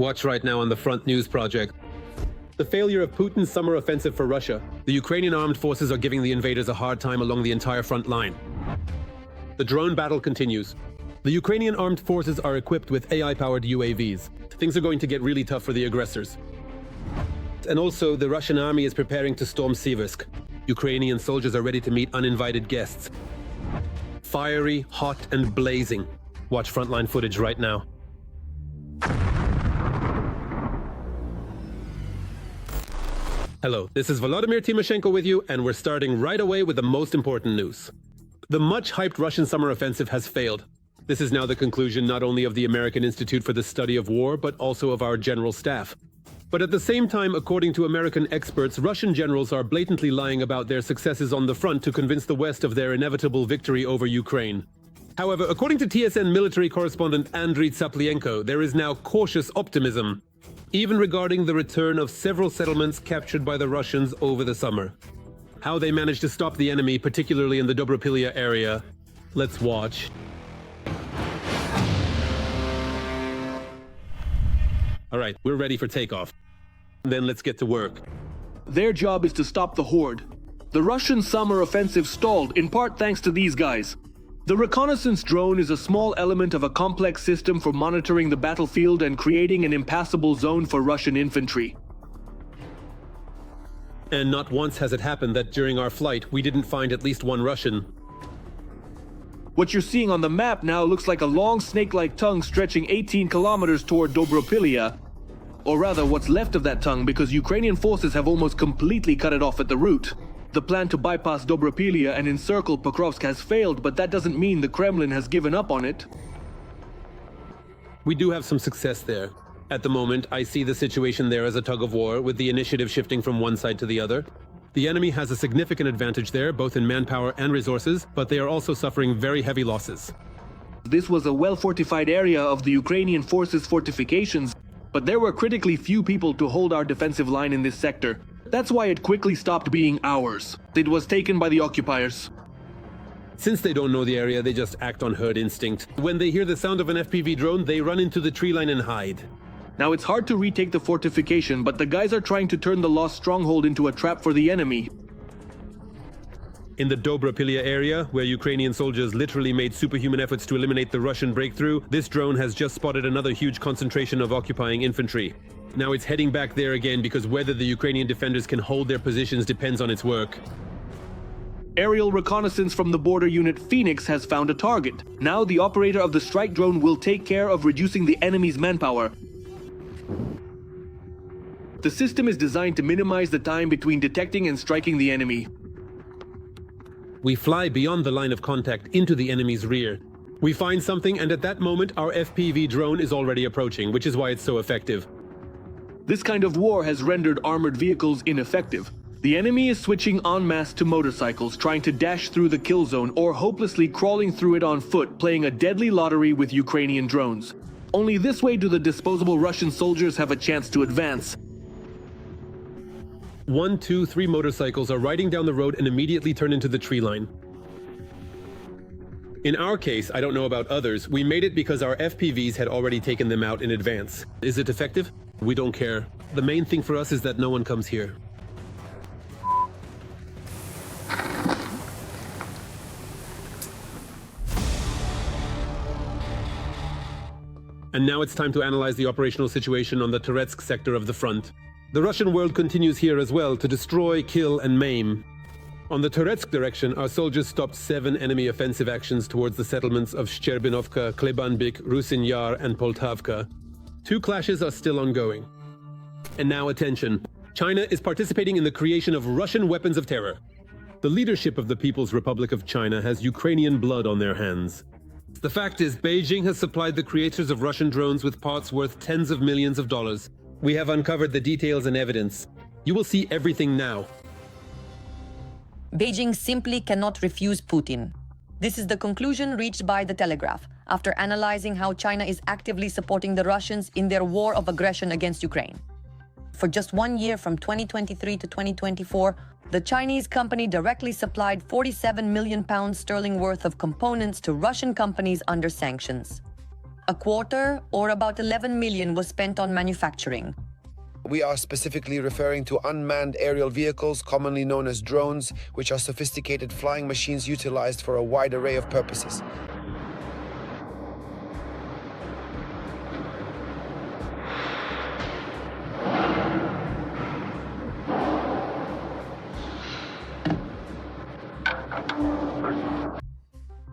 Watch right now on the Front News Project. The failure of Putin's summer offensive for Russia. The Ukrainian armed forces are giving the invaders a hard time along the entire front line. The drone battle continues. The Ukrainian armed forces are equipped with AI-powered UAVs. Things are going to get really tough for the aggressors. And also, the Russian army is preparing to storm Seversk. Ukrainian soldiers are ready to meet uninvited guests. Fiery, hot, and blazing. Watch frontline footage right now. Hello, this is Volodymyr Tymoshenko with you, and we're starting right away with the most important news. The much-hyped Russian summer offensive has failed. This is now the conclusion not only of the American Institute for the Study of War, but also of our general staff. But at the same time, according to American experts, Russian generals are blatantly lying about their successes on the front to convince the West of their inevitable victory over Ukraine. However, according to TSN military correspondent Andriy Tsaplienko, there is now cautious optimism, even regarding the return of several settlements captured by the Russians over the summer. How they managed to stop the enemy, particularly in the Dobropillya area, let's watch. All right, we're ready for takeoff. Then let's get to work. Their job is to stop the horde. The Russian summer offensive stalled, in part thanks to these guys. The reconnaissance drone is a small element of a complex system for monitoring the battlefield and creating an impassable zone for Russian infantry. And not once has it happened that during our flight we didn't find at least one Russian. What you're seeing on the map now looks like a long snake-like tongue stretching 18 kilometers toward Dobropillya. Or rather, what's left of that tongue, because Ukrainian forces have almost completely cut it off at the root. The plan to bypass Dobropillya and encircle Pokrovsk has failed, but that doesn't mean the Kremlin has given up on it. We do have some success there. At the moment, I see the situation there as a tug-of-war, with the initiative shifting from one side to the other. The enemy has a significant advantage there, both in manpower and resources, but they are also suffering very heavy losses. This was a well-fortified area of the Ukrainian forces' fortifications, but there were critically few people to hold our defensive line in this sector. That's why it quickly stopped being ours. It was taken by the occupiers. Since they don't know the area, they just act on herd instinct. When they hear the sound of an FPV drone, they run into the tree line and hide. Now it's hard to retake the fortification, but the guys are trying to turn the lost stronghold into a trap for the enemy. In the Dobropillya area, where Ukrainian soldiers literally made superhuman efforts to eliminate the Russian breakthrough, this drone has just spotted another huge concentration of occupying infantry. Now it's heading back there again because whether the Ukrainian defenders can hold their positions depends on its work. Aerial reconnaissance from the border unit Phoenix has found a target. Now the operator of the strike drone will take care of reducing the enemy's manpower. The system is designed to minimize the time between detecting and striking the enemy. We fly beyond the line of contact into the enemy's rear. We find something, and at that moment our FPV drone is already approaching, which is why it's so effective. This kind of war has rendered armored vehicles ineffective. The enemy is switching en masse to motorcycles, trying to dash through the kill zone, or hopelessly crawling through it on foot, playing a deadly lottery with Ukrainian drones. Only this way do the disposable Russian soldiers have a chance to advance. 1, 2, 3 motorcycles are riding down the road and immediately turn into the tree line. In our case, I don't know about others, we made it because our FPVs had already taken them out in advance. Is it effective? We don't care. The main thing for us is that no one comes here. And now it's time to analyze the operational situation on the Toretsk sector of the front. The Russian world continues here as well to destroy, kill, and maim. On the Toretsk direction, our soldiers stopped 7 enemy offensive actions towards the settlements of Shcherbinovka, Klebanbik, Rusin Yar, and Poltavka. 2 clashes are still ongoing. And now attention. China is participating in the creation of Russian weapons of terror. The leadership of the People's Republic of China has Ukrainian blood on their hands. The fact is, Beijing has supplied the creators of Russian drones with parts worth tens of millions of dollars. We have uncovered the details and evidence. You will see everything now. Beijing simply cannot refuse Putin. This is the conclusion reached by The Telegraph, after analyzing how China is actively supporting the Russians in their war of aggression against Ukraine. For just 1 year, from 2023 to 2024, the Chinese company directly supplied £47 million worth of components to Russian companies under sanctions. A quarter, or about 11 million, was spent on manufacturing. We are specifically referring to unmanned aerial vehicles, commonly known as drones, which are sophisticated flying machines utilized for a wide array of purposes.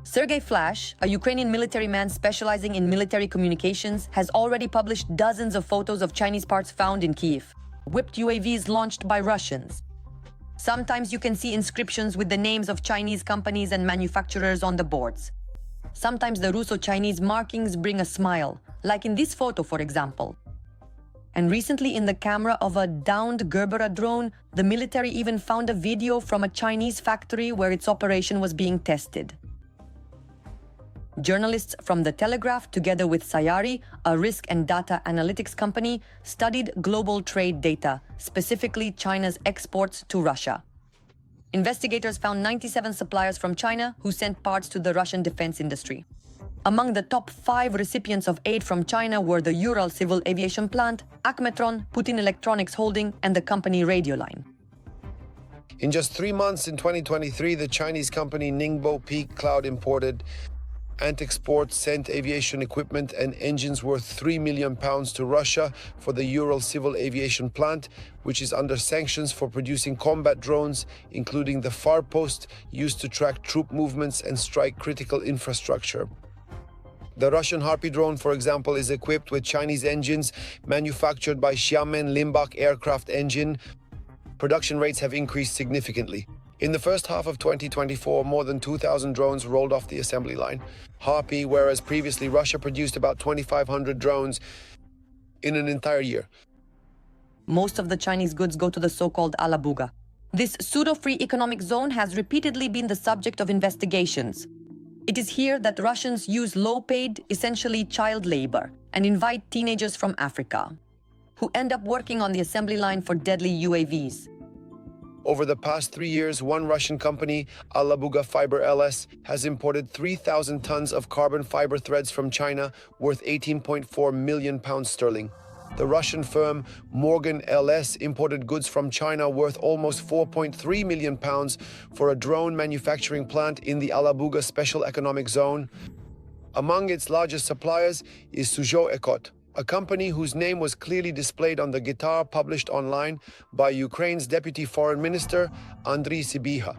Sergei Flash, a Ukrainian military man specializing in military communications, has already published dozens of photos of Chinese parts found in Kyiv, whipped UAVs launched by Russians. Sometimes you can see inscriptions with the names of Chinese companies and manufacturers on the boards. Sometimes the Russo-Chinese markings bring a smile, like in this photo, for example. And recently, in the camera of a downed Gerbera drone, the military even found a video from a Chinese factory where its operation was being tested. Journalists from The Telegraph, together with Sayari, a risk and data analytics company, studied global trade data, specifically China's exports to Russia. Investigators found 97 suppliers from China who sent parts to the Russian defense industry. Among the top 5 recipients of aid from China were the Ural Civil Aviation Plant, Akhmetron, Putin Electronics Holding, and the company Radioline. In just 3 months in 2023, the Chinese company Ningbo Peak Cloud imported and exports sent aviation equipment and engines worth £3 million to Russia for the Ural Civil Aviation Plant, which is under sanctions for producing combat drones, including the Farpost, used to track troop movements and strike critical infrastructure. The Russian Harpy drone, for example, is equipped with Chinese engines manufactured by Xiamen Limbach Aircraft Engine. Production rates have increased significantly. In the first half of 2024, more than 2,000 drones rolled off the assembly line. Harpy, whereas previously Russia produced about 2,500 drones in an entire year. Most of the Chinese goods go to the so-called Alabuga. This pseudo-free economic zone has repeatedly been the subject of investigations. It is here that Russians use low-paid, essentially child labor, and invite teenagers from Africa, who end up working on the assembly line for deadly UAVs. Over the past 3 years, one Russian company, Alabuga Fiber LS, has imported 3,000 tons of carbon fiber threads from China, worth £18.4 million sterling. The Russian firm Morgan LS imported goods from China worth almost £4.3 million for a drone manufacturing plant in the Alabuga Special Economic Zone. Among its largest suppliers is Suzhou Ekot, a company whose name was clearly displayed on the guitar published online by Ukraine's Deputy Foreign Minister, Andriy Sybiha.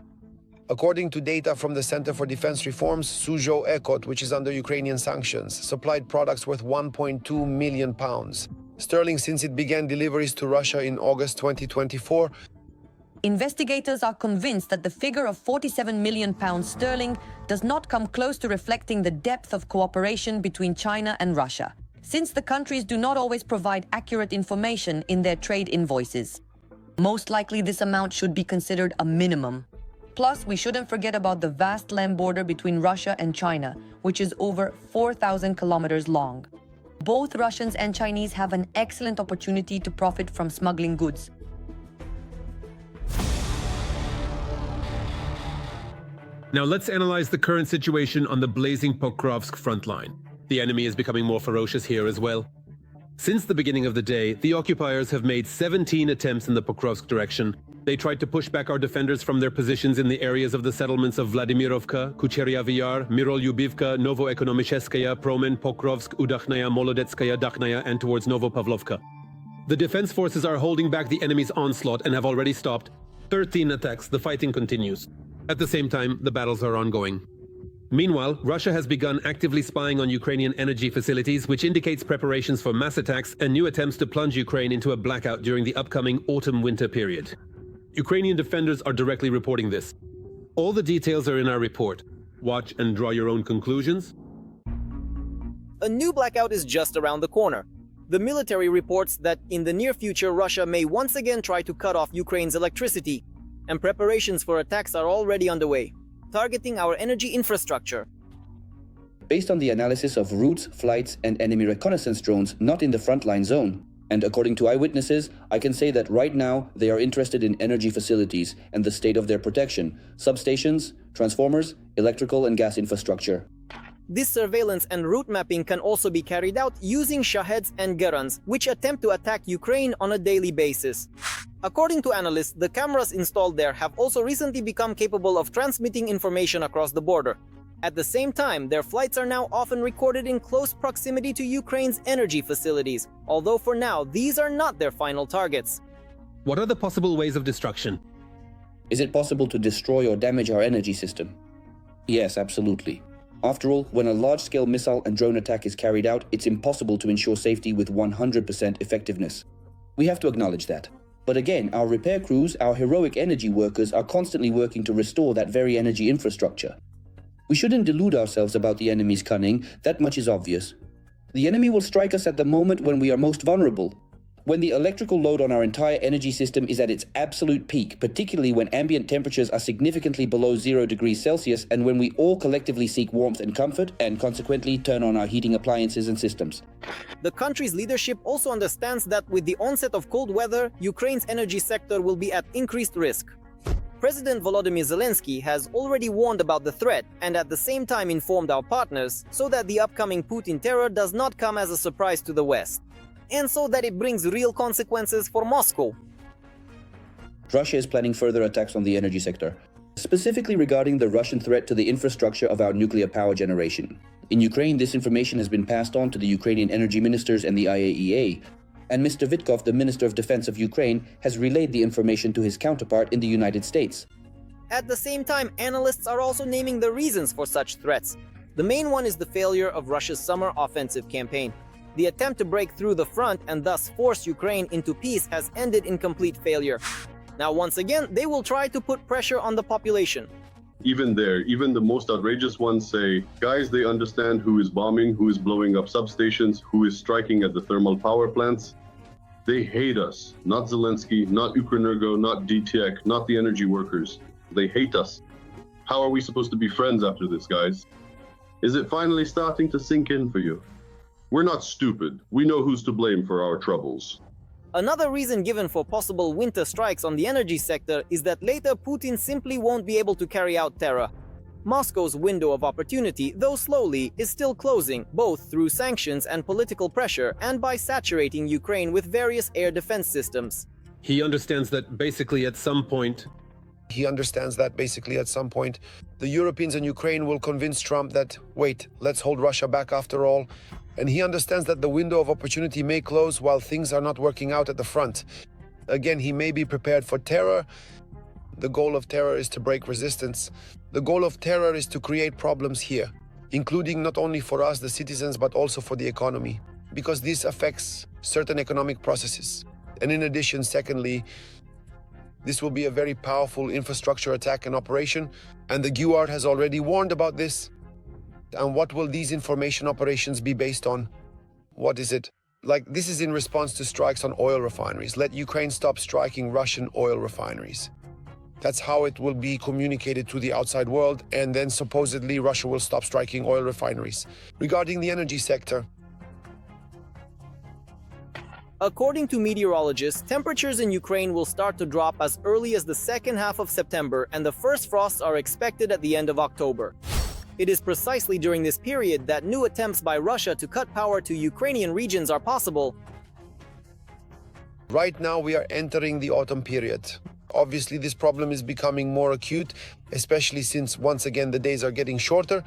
According to data from the Center for Defense Reforms, Suzhou Ekot, which is under Ukrainian sanctions, supplied products worth £1.2 million sterling since it began deliveries to Russia in August 2024. Investigators are convinced that the figure of £47 million sterling does not come close to reflecting the depth of cooperation between China and Russia, since the countries do not always provide accurate information in their trade invoices. Most likely this amount should be considered a minimum. Plus, we shouldn't forget about the vast land border between Russia and China, which is over 4,000 kilometers long. Both Russians and Chinese have an excellent opportunity to profit from smuggling goods. Now let's analyze the current situation on the blazing Pokrovsk front line. The enemy is becoming more ferocious here as well. Since the beginning of the day, the occupiers have made 17 attempts in the Pokrovsk direction. They tried to push back our defenders from their positions in the areas of the settlements of Vladimirovka, Kucheryavy Yar, Mirolyubivka, Novoekonomicheskaya, Promen, Pokrovsk, Udakhnaya, Molodetskaya, Dakhnaya, and towards Novopavlovka. The defense forces are holding back the enemy's onslaught and have already stopped 13 attacks. The fighting continues. At the same time, the battles are ongoing. Meanwhile, Russia has begun actively spying on Ukrainian energy facilities, which indicates preparations for mass attacks and new attempts to plunge Ukraine into a blackout during the upcoming autumn-winter period. Ukrainian defenders are directly reporting this. All the details are in our report. Watch and draw your own conclusions. A new blackout is just around the corner. The military reports that in the near future Russia may once again try to cut off Ukraine's electricity, and preparations for attacks are already underway, targeting our energy infrastructure. Based on the analysis of routes, flights, and enemy reconnaissance drones not in the frontline zone, and according to eyewitnesses, I can say that right now they are interested in energy facilities and the state of their protection, substations, transformers, electrical and gas infrastructure. This surveillance and route mapping can also be carried out using Shaheds and Gerans, which attempt to attack Ukraine on a daily basis. According to analysts, the cameras installed there have also recently become capable of transmitting information across the border. At the same time, their flights are now often recorded in close proximity to Ukraine's energy facilities, although for now, these are not their final targets. What are the possible ways of destruction? Is it possible to destroy or damage our energy system? Yes, absolutely. After all, when a large-scale missile and drone attack is carried out, it's impossible to ensure safety with 100% effectiveness. We have to acknowledge that. But again, our repair crews, our heroic energy workers, are constantly working to restore that very energy infrastructure. We shouldn't delude ourselves about the enemy's cunning, that much is obvious. The enemy will strike us at the moment when we are most vulnerable. When the electrical load on our entire energy system is at its absolute peak, particularly when ambient temperatures are significantly below 0 degrees Celsius and when we all collectively seek warmth and comfort and consequently turn on our heating appliances and systems. The country's leadership also understands that with the onset of cold weather, Ukraine's energy sector will be at increased risk. President Volodymyr Zelensky has already warned about the threat and at the same time informed our partners so that the upcoming Putin terror does not come as a surprise to the West, and so that it brings real consequences for Moscow. Russia is planning further attacks on the energy sector, specifically regarding the Russian threat to the infrastructure of our nuclear power generation. In Ukraine, this information has been passed on to the Ukrainian energy ministers and the IAEA, and Mr. Vitkov, the Minister of Defense of Ukraine, has relayed the information to his counterpart in the United States. At the same time, analysts are also naming the reasons for such threats. The main one is the failure of Russia's summer offensive campaign. The attempt to break through the front and thus force Ukraine into peace has ended in complete failure. Now, once again, they will try to put pressure on the population. Even the most outrageous ones say, guys, they understand who is bombing, who is blowing up substations, who is striking at the thermal power plants. They hate us. Not Zelensky, not Ukrenergo, not DTEK, not the energy workers. They hate us. How are we supposed to be friends after this, guys? Is it finally starting to sink in for you? We're not stupid. We know who's to blame for our troubles. Another reason given for possible winter strikes on the energy sector is that later Putin simply won't be able to carry out terror. Moscow's window of opportunity, though slowly, is still closing, both through sanctions and political pressure and by saturating Ukraine with various air defense systems. He understands that basically at some point, the Europeans and Ukraine will convince Trump that, wait, let's hold Russia back after all. And he understands that the window of opportunity may close while things are not working out at the front. Again, he may be prepared for terror. The goal of terror is to break resistance. The goal of terror is to create problems here, including not only for us, the citizens, but also for the economy, because this affects certain economic processes. And in addition, secondly, this will be a very powerful infrastructure attack and operation, and the GUARD has already warned about this. And what will these information operations be based on? What is it? Like, this is in response to strikes on oil refineries. Let Ukraine stop striking Russian oil refineries. That's how it will be communicated to the outside world, and then supposedly Russia will stop striking oil refineries. Regarding the energy sector, according to meteorologists, temperatures in Ukraine will start to drop as early as the second half of September, and the first frosts are expected at the end of October. It is precisely during this period that new attempts by Russia to cut power to Ukrainian regions are possible. right now we are entering the autumn period. Obviously, this problem is becoming more acute, especially since, once again, the days are getting shorter.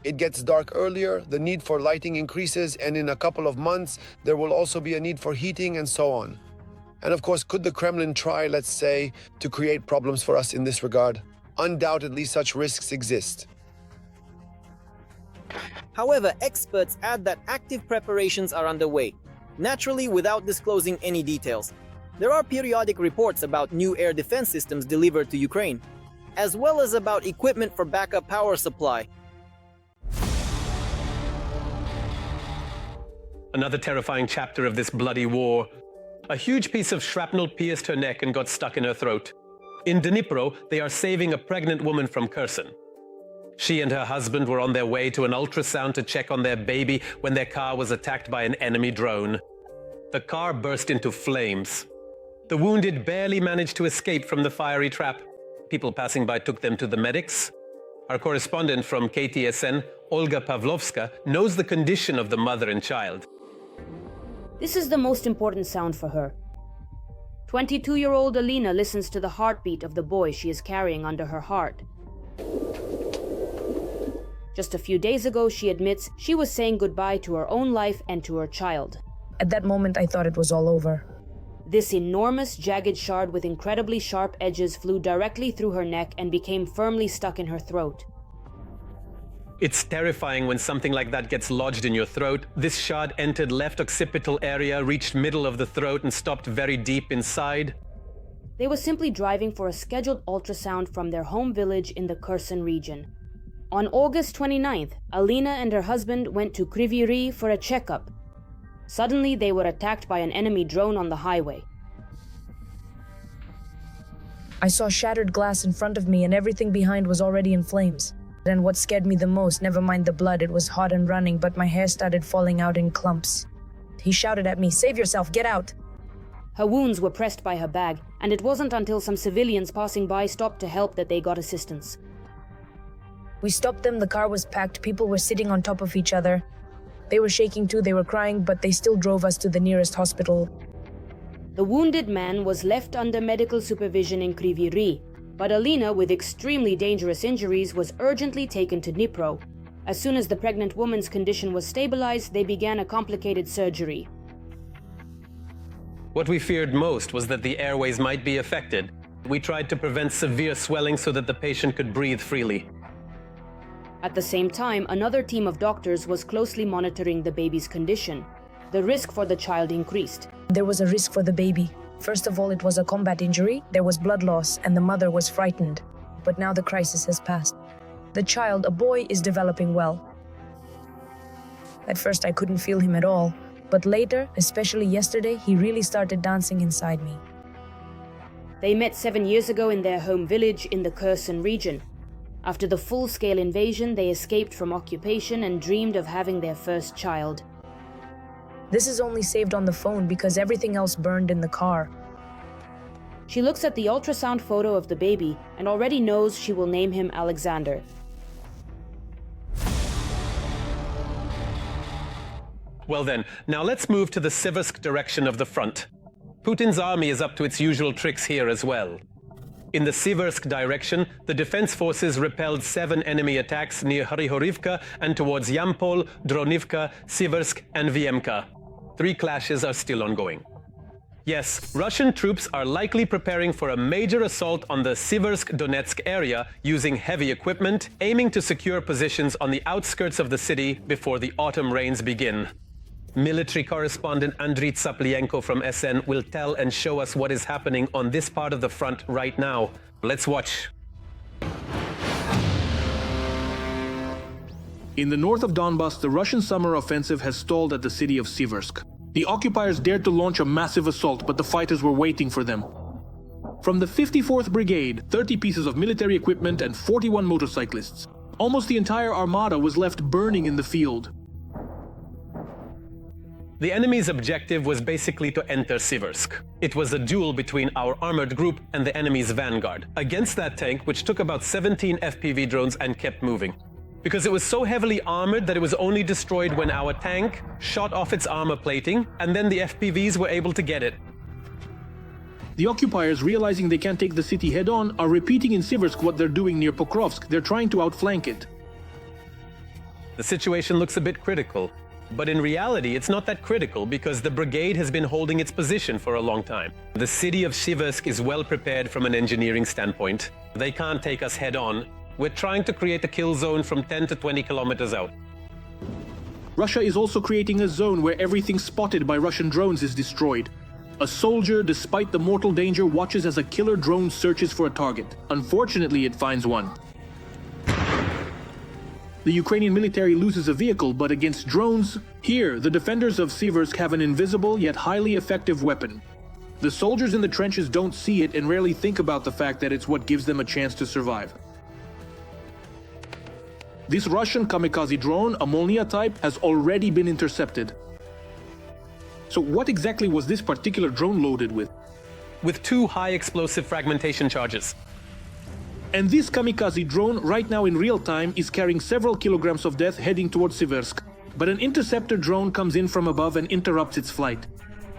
It gets dark earlier, the need for lighting increases, and in a couple of months, there will also be a need for heating and so on. And of course, could the Kremlin try, let's say, to create problems for us in this regard? Undoubtedly, such risks exist. However, experts add that active preparations are underway, naturally without disclosing any details. There are periodic reports about new air defense systems delivered to Ukraine, as well as about equipment for backup power supply. Another terrifying chapter of this bloody war. A huge piece of shrapnel pierced her neck and got stuck in her throat. In Dnipro, they are saving a pregnant woman from Kherson. She and her husband were on their way to an ultrasound to check on their baby when their car was attacked by an enemy drone. The car burst into flames. The wounded barely managed to escape from the fiery trap. People passing by took them to the medics. Our correspondent from KTSN, Olga Pavlovska, knows the condition of the mother and child. This is the most important sound for her. 22-year-old Alina listens to the heartbeat of the boy she is carrying under her heart. Just a few days ago, she admits she was saying goodbye to her own life and to her child. At that moment, I thought it was all over. This enormous, jagged shard with incredibly sharp edges flew directly through her neck and became firmly stuck in her throat. It's terrifying when something like that gets lodged in your throat. This shard entered left occipital area, reached middle of the throat, and stopped very deep inside. They were simply driving for a scheduled ultrasound from their home village in the Kherson region. On August 29th, Alina and her husband went to Kryvyi Rih for a checkup. Suddenly, they were attacked by an enemy drone on the highway. I saw shattered glass in front of me and everything behind was already in flames. And what scared me the most, never mind the blood, it was hot and running, but my hair started falling out in clumps. He shouted at me, "Save yourself, get out!" Her wounds were pressed by her bag, and it wasn't until some civilians passing by stopped to help that they got assistance. We stopped them, the car was packed, people were sitting on top of each other. They were shaking too, they were crying, but they still drove us to the nearest hospital. The wounded man was left under medical supervision in Kryvyi Rih, but Alina, with extremely dangerous injuries, was urgently taken to Dnipro. As soon as the pregnant woman's condition was stabilized, they began a complicated surgery. What we feared most was that the airways might be affected. We tried to prevent severe swelling so that the patient could breathe freely. At the same time, another team of doctors was closely monitoring the baby's condition. The risk for the child increased. There was a risk for the baby. First of all, it was a combat injury, there was blood loss, and the mother was frightened. But now the crisis has passed. The child, a boy, is developing well. At first, I couldn't feel him at all, but later, especially yesterday, he really started dancing inside me. They met 7 years ago in their home village in the Kherson region. After the full-scale invasion, they escaped from occupation and dreamed of having their first child. This is only saved on the phone because everything else burned in the car. She looks at the ultrasound photo of the baby and already knows she will name him Alexander. Well then, now let's move to the Seversk direction of the front. Putin's army is up to its usual tricks here as well. In the Seversk direction, the defense forces repelled 7 enemy attacks near Hryhorivka and towards Yampol, Dronivka, Seversk and Vyemka. 3 clashes are still ongoing. Yes, Russian troops are likely preparing for a major assault on the Seversk-Donetsk area using heavy equipment, aiming to secure positions on the outskirts of the city before the autumn rains begin. Military correspondent Andriy Tsaplienko from SN will tell and show us what is happening on this part of the front right now. Let's watch. In the north of Donbass, the Russian summer offensive has stalled at the city of Seversk. The occupiers dared to launch a massive assault, but the fighters were waiting for them. From the 54th Brigade, 30 pieces of military equipment and 41 motorcyclists. Almost the entire armada was left burning in the field. The enemy's objective was basically to enter Seversk. It was a duel between our armored group and the enemy's vanguard, against that tank which took about 17 FPV drones and kept moving. Because it was so heavily armored that it was only destroyed when our tank shot off its armor plating, and then the FPVs were able to get it. The occupiers, realizing they can't take the city head-on, are repeating in Seversk what they're doing near Pokrovsk. They're trying to outflank it. The situation looks a bit critical. But in reality, it's not that critical because the brigade has been holding its position for a long time. The city of Seversk is well prepared from an engineering standpoint. They can't take us head-on. We're trying to create a kill zone from 10 to 20 kilometers out. Russia is also creating a zone where everything spotted by Russian drones is destroyed. A soldier, despite the mortal danger, watches as a killer drone searches for a target. Unfortunately, it finds one. The Ukrainian military loses a vehicle, but against drones, here, the defenders of Seversk have an invisible yet highly effective weapon. The soldiers in the trenches don't see it and rarely think about the fact that it's what gives them a chance to survive. This Russian kamikaze drone, a Molniya type, has already been intercepted. So what exactly was this particular drone loaded with? With 2 high explosive fragmentation charges. And this kamikaze drone right now in real time is carrying several kilograms of death heading towards Seversk. But an interceptor drone comes in from above and interrupts its flight.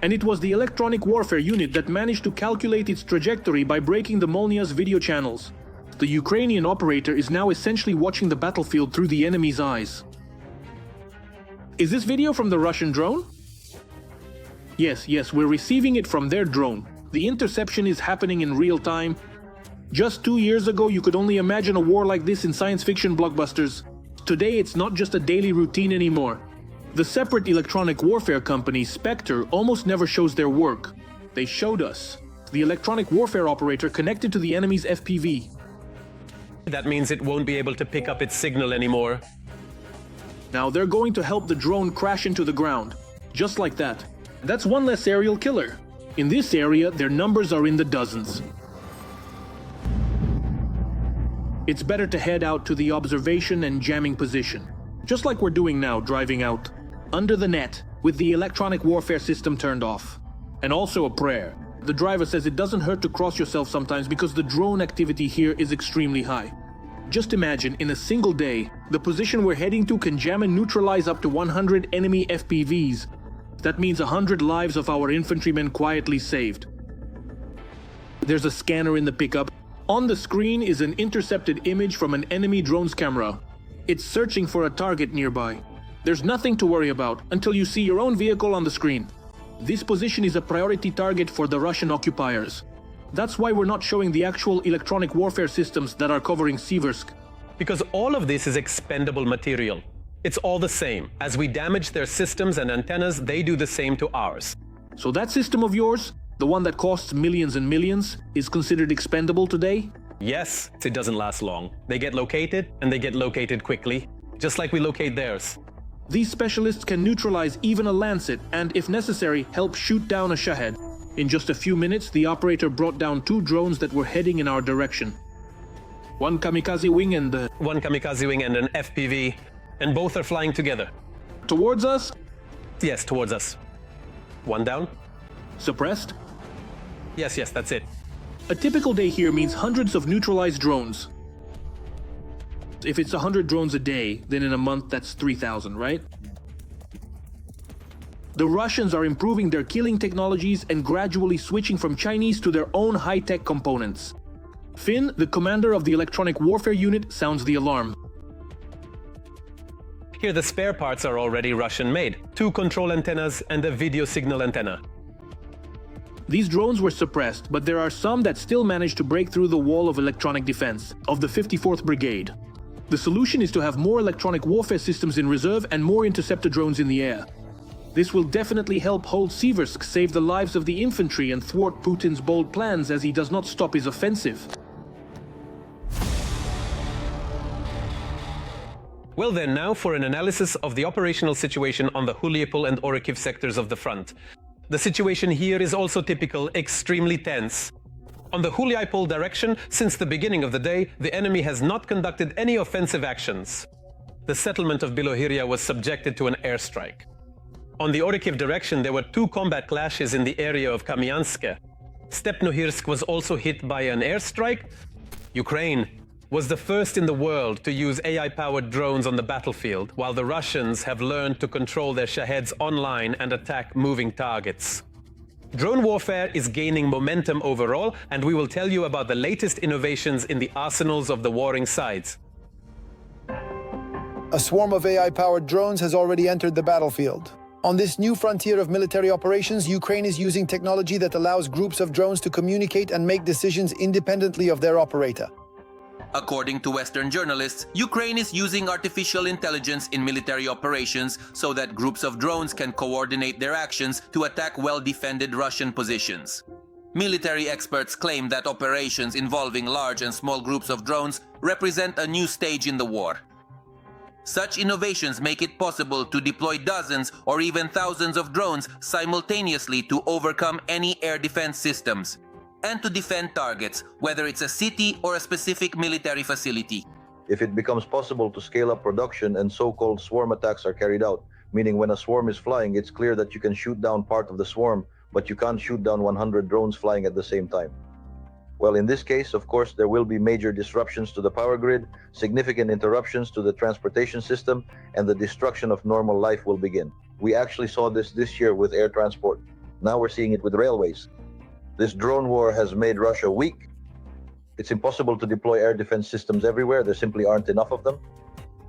And it was the electronic warfare unit that managed to calculate its trajectory by breaking the Molniya's video channels. The Ukrainian operator is now essentially watching the battlefield through the enemy's eyes. Is this video from the Russian drone? Yes, we're receiving it from their drone. The interception is happening in real time. Just 2 years ago, you could only imagine a war like this in science fiction blockbusters. Today, it's not just a daily routine anymore. The separate electronic warfare company, Spectre, almost never shows their work. They showed us. The electronic warfare operator connected to the enemy's FPV. That means it won't be able to pick up its signal anymore. Now they're going to help the drone crash into the ground. Just like that. That's one less aerial killer. In this area, their numbers are in the dozens. It's better to head out to the observation and jamming position. Just like we're doing now, driving out. Under the net, with the electronic warfare system turned off. And also a prayer. The driver says it doesn't hurt to cross yourself sometimes because the drone activity here is extremely high. Just imagine, in a single day, the position we're heading to can jam and neutralize up to 100 enemy FPVs. That means 100 lives of our infantrymen quietly saved. There's a scanner in the pickup. On the screen is an intercepted image from an enemy drone's camera. It's searching for a target nearby. There's nothing to worry about until you see your own vehicle on the screen. This position is a priority target for the Russian occupiers. That's why we're not showing the actual electronic warfare systems that are covering Seversk. Because all of this is expendable material. It's all the same. As we damage their systems and antennas, they do the same to ours. So that system of yours, the one that costs millions and millions, is considered expendable today? Yes, it doesn't last long. They get located, and they get located quickly, just like we locate theirs. These specialists can neutralize even a Lancet and, if necessary, help shoot down a Shahed. In just a few minutes, the operator brought down 2 drones that were heading in our direction. One kamikaze wing and One kamikaze wing and an FPV, and both are flying together. Towards us? Yes, towards us. One down? Suppressed? Yes, that's it. A typical day here means hundreds of neutralized drones. If it's 100 drones a day, then in a month that's 3,000, right? The Russians are improving their killing technologies and gradually switching from Chinese to their own high-tech components. Finn, the commander of the electronic warfare unit, sounds the alarm. Here the spare parts are already Russian-made. 2 control antennas and a video signal antenna. These drones were suppressed, but there are some that still manage to break through the wall of electronic defense, of the 54th Brigade. The solution is to have more electronic warfare systems in reserve and more interceptor drones in the air. This will definitely help hold Seversk, save the lives of the infantry and thwart Putin's bold plans as he does not stop his offensive. Well then, now for an analysis of the operational situation on the Gulyai-Pole and Orive sectors of the front. The situation here is also typical, extremely tense. On the Gulyai-Pole direction, since the beginning of the day, the enemy has not conducted any offensive actions. The settlement of Bilohirya was subjected to an airstrike. On the Orive direction, there were 2 combat clashes in the area of Kamyansk. Stepnohirsk was also hit by an airstrike. Ukraine was the first in the world to use AI-powered drones on the battlefield, while the Russians have learned to control their Shaheds online and attack moving targets. Drone warfare is gaining momentum overall, and we will tell you about the latest innovations in the arsenals of the warring sides. A swarm of AI-powered drones has already entered the battlefield. On this new frontier of military operations, Ukraine is using technology that allows groups of drones to communicate and make decisions independently of their operator. According to Western journalists, Ukraine is using artificial intelligence in military operations so that groups of drones can coordinate their actions to attack well-defended Russian positions. Military experts claim that operations involving large and small groups of drones represent a new stage in the war. Such innovations make it possible to deploy dozens or even thousands of drones simultaneously to overcome any air defense systems, and to defend targets, whether it's a city or a specific military facility. If it becomes possible to scale up production and so-called swarm attacks are carried out, meaning when a swarm is flying, it's clear that you can shoot down part of the swarm, but you can't shoot down 100 drones flying at the same time. Well, in this case, of course, there will be major disruptions to the power grid, significant interruptions to the transportation system, and the destruction of normal life will begin. We actually saw this year with air transport. Now we're seeing it with railways. This drone war has made Russia weak. It's impossible to deploy air defense systems everywhere. There simply aren't enough of them.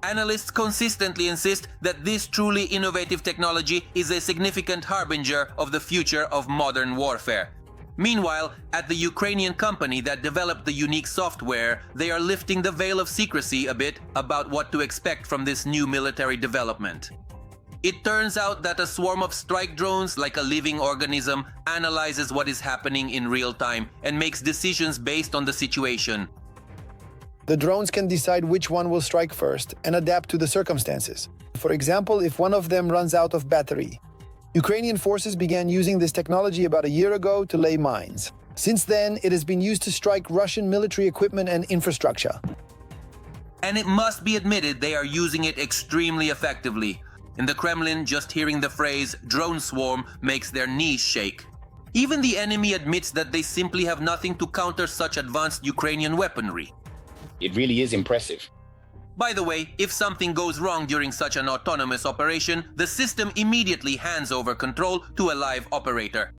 Analysts consistently insist that this truly innovative technology is a significant harbinger of the future of modern warfare. Meanwhile, at the Ukrainian company that developed the unique software, they are lifting the veil of secrecy a bit about what to expect from this new military development. It turns out that a swarm of strike drones, like a living organism, analyzes what is happening in real time and makes decisions based on the situation. The drones can decide which one will strike first and adapt to the circumstances. For example, if one of them runs out of battery. Ukrainian forces began using this technology about a year ago to lay mines. Since then, it has been used to strike Russian military equipment and infrastructure. And it must be admitted they are using it extremely effectively. In the Kremlin, just hearing the phrase drone swarm makes their knees shake. Even the enemy admits that they simply have nothing to counter such advanced Ukrainian weaponry. It really is impressive. By the way, if something goes wrong during such an autonomous operation, the system immediately hands over control to a live operator.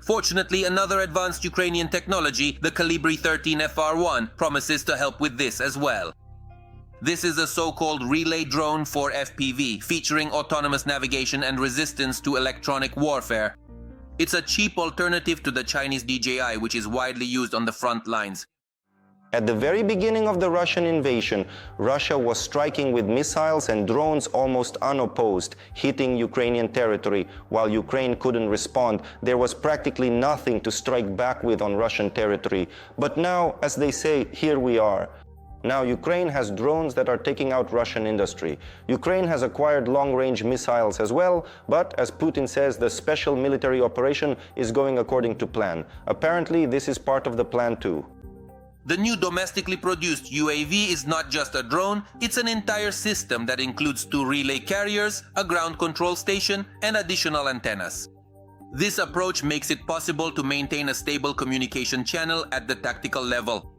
Fortunately, another advanced Ukrainian technology, the Kalibri 13 FR1, promises to help with this as well. This is a so-called relay drone for FPV, featuring autonomous navigation and resistance to electronic warfare. It's a cheap alternative to the Chinese DJI, which is widely used on the front lines. At the very beginning of the Russian invasion, Russia was striking with missiles and drones almost unopposed, hitting Ukrainian territory. While Ukraine couldn't respond, there was practically nothing to strike back with on Russian territory. But now, as they say, here we are. Now Ukraine has drones that are taking out Russian industry. Ukraine has acquired long-range missiles as well, but as Putin says, the special military operation is going according to plan. Apparently, this is part of the plan too. The new domestically produced UAV is not just a drone, it's an entire system that includes 2 relay carriers, a ground control station, and additional antennas. This approach makes it possible to maintain a stable communication channel at the tactical level.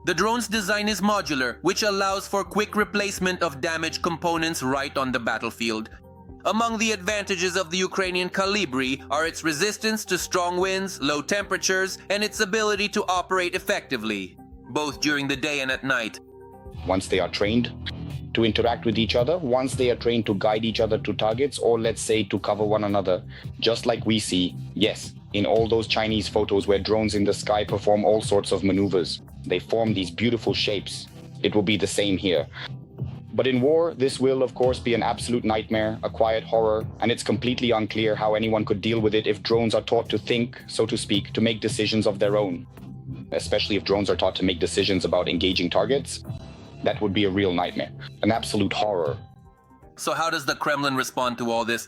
The drone's design is modular, which allows for quick replacement of damaged components right on the battlefield. Among the advantages of the Ukrainian Kalibri are its resistance to strong winds, low temperatures, and its ability to operate effectively, both during the day and at night. Once they are trained to interact with each other, once they are trained to guide each other to targets, or let's say to cover one another, just like we see, yes, in all those Chinese photos where drones in the sky perform all sorts of maneuvers. They form these beautiful shapes. It will be the same here. But in war, this will of course be an absolute nightmare, a quiet horror, and it's completely unclear how anyone could deal with it if drones are taught to think, so to speak, to make decisions of their own. Especially if drones are taught to make decisions about engaging targets. That would be a real nightmare, an absolute horror. So how does the Kremlin respond to all this?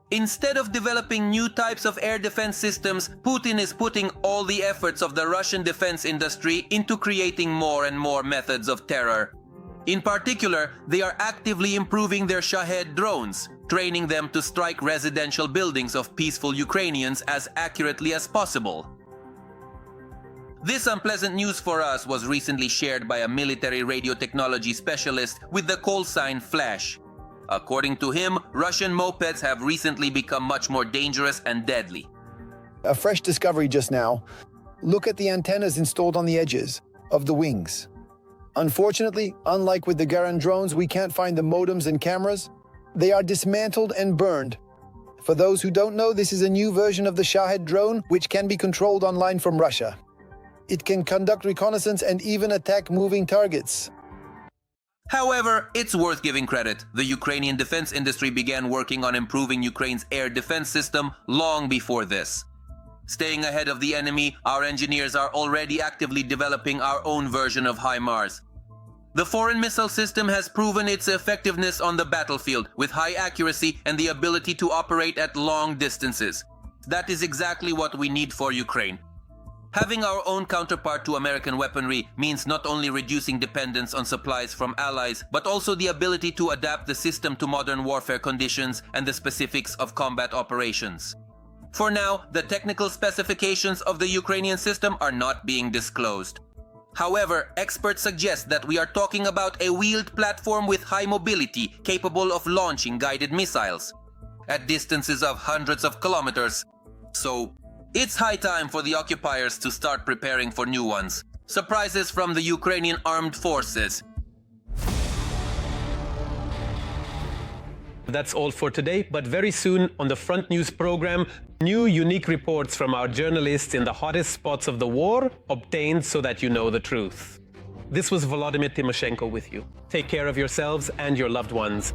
Instead of developing new types of air defense systems, Putin is putting all the efforts of the Russian defense industry into creating more and more methods of terror. In particular, they are actively improving their Shahed drones, training them to strike residential buildings of peaceful Ukrainians as accurately as possible. This unpleasant news for us was recently shared by a military radio technology specialist with the call sign Flash. According to him, Russian mopeds have recently become much more dangerous and deadly. A fresh discovery just now. Look at the antennas installed on the edges of the wings. Unfortunately, unlike with the Garan drones, we can't find the modems and cameras. They are dismantled and burned. For those who don't know, this is a new version of the Shahed drone, which can be controlled online from Russia. It can conduct reconnaissance and even attack moving targets. However, it's worth giving credit. The Ukrainian defense industry began working on improving Ukraine's air defense system long before this. Staying ahead of the enemy, our engineers are already actively developing our own version of HIMARS. The foreign missile system has proven its effectiveness on the battlefield with high accuracy and the ability to operate at long distances. That is exactly what we need for Ukraine. Having our own counterpart to American weaponry means not only reducing dependence on supplies from allies, but also the ability to adapt the system to modern warfare conditions and the specifics of combat operations. For now, the technical specifications of the Ukrainian system are not being disclosed. However, experts suggest that we are talking about a wheeled platform with high mobility capable of launching guided missiles at distances of hundreds of kilometers. So, it's high time for the occupiers to start preparing for new ones. Surprises from the Ukrainian armed forces. That's all for today, but very soon on the Front News program, new unique reports from our journalists in the hottest spots of the war, obtained so that you know the truth. This was Volodymyr Tymoshenko with you. Take care of yourselves and your loved ones.